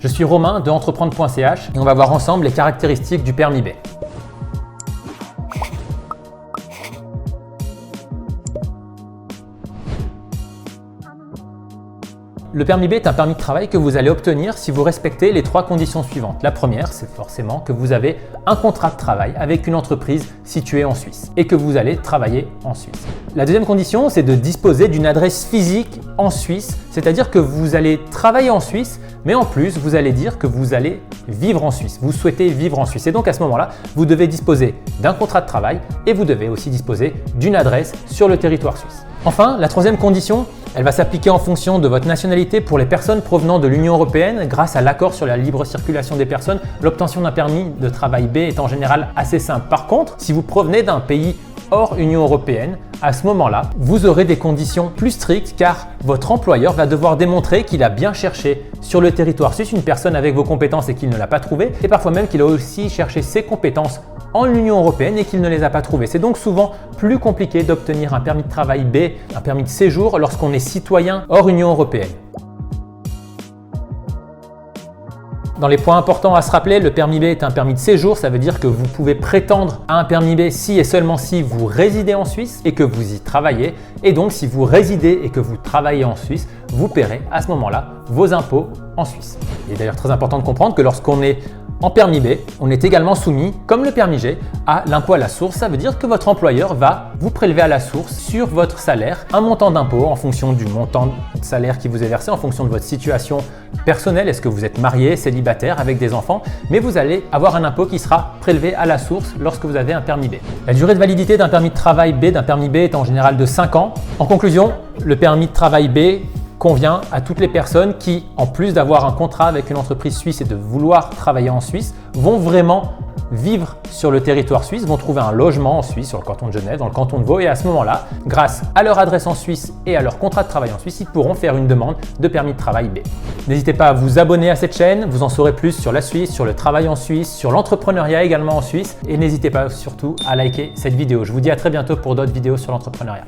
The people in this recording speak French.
Je suis Romain de entreprendre.ch et on va voir ensemble les caractéristiques du permis B. Le permis B est un permis de travail que vous allez obtenir si vous respectez les 3 conditions suivantes. La première, c'est forcément que vous avez un contrat de travail avec une entreprise située en Suisse et que vous allez travailler en Suisse. La deuxième condition, c'est de disposer d'une adresse physique en Suisse, c'est-à-dire que vous allez travailler en Suisse, mais en plus, vous allez dire que vous allez vivre en Suisse. Vous souhaitez vivre en Suisse. Et donc à ce moment-là, vous devez disposer d'un contrat de travail et vous devez aussi disposer d'une adresse sur le territoire suisse. Enfin, la troisième condition, elle va s'appliquer en fonction de votre nationalité pour les personnes provenant de l'Union européenne. Grâce à l'accord sur la libre circulation des personnes, l'obtention d'un permis de travail B est en général assez simple. Par contre, si vous provenez d'un pays hors Union européenne, à ce moment-là, vous aurez des conditions plus strictes car votre employeur va devoir démontrer qu'il a bien cherché sur le territoire suisse une personne avec vos compétences et qu'il ne l'a pas trouvée, et parfois même qu'il a aussi cherché ses compétences en Union européenne et qu'il ne les a pas trouvées. C'est donc souvent plus compliqué d'obtenir un permis de travail B, un permis de séjour lorsqu'on est citoyen hors Union européenne. Dans les points importants à se rappeler, le permis B est un permis de séjour, ça veut dire que vous pouvez prétendre à un permis B si et seulement si vous résidez en Suisse et que vous y travaillez. Et donc si vous résidez et que vous travaillez en Suisse, vous paierez à ce moment-là vos impôts en Suisse. Il est d'ailleurs très important de comprendre que lorsqu'on est en permis B, on est également soumis, comme le permis G, à l'impôt à la source. Ça veut dire que votre employeur va vous prélever à la source sur votre salaire un montant d'impôt en fonction du montant de salaire qui vous est versé, en fonction de votre situation personnelle. Est-ce que vous êtes marié, célibataire, avec des enfants? Mais vous allez avoir un impôt qui sera prélevé à la source lorsque vous avez un permis B. La durée de validité d'un permis de travail B, d'un permis B est en général de 5 ans. En conclusion, le permis de travail B convient à toutes les personnes qui, en plus d'avoir un contrat avec une entreprise suisse et de vouloir travailler en Suisse, vont vraiment vivre sur le territoire suisse, vont trouver un logement en Suisse, sur le canton de Genève, dans le canton de Vaud, et à ce moment-là, grâce à leur adresse en Suisse et à leur contrat de travail en Suisse, ils pourront faire une demande de permis de travail B. N'hésitez pas à vous abonner à cette chaîne, vous en saurez plus sur la Suisse, sur le travail en Suisse, sur l'entrepreneuriat également en Suisse, et n'hésitez pas surtout à liker cette vidéo. Je vous dis à très bientôt pour d'autres vidéos sur l'entrepreneuriat.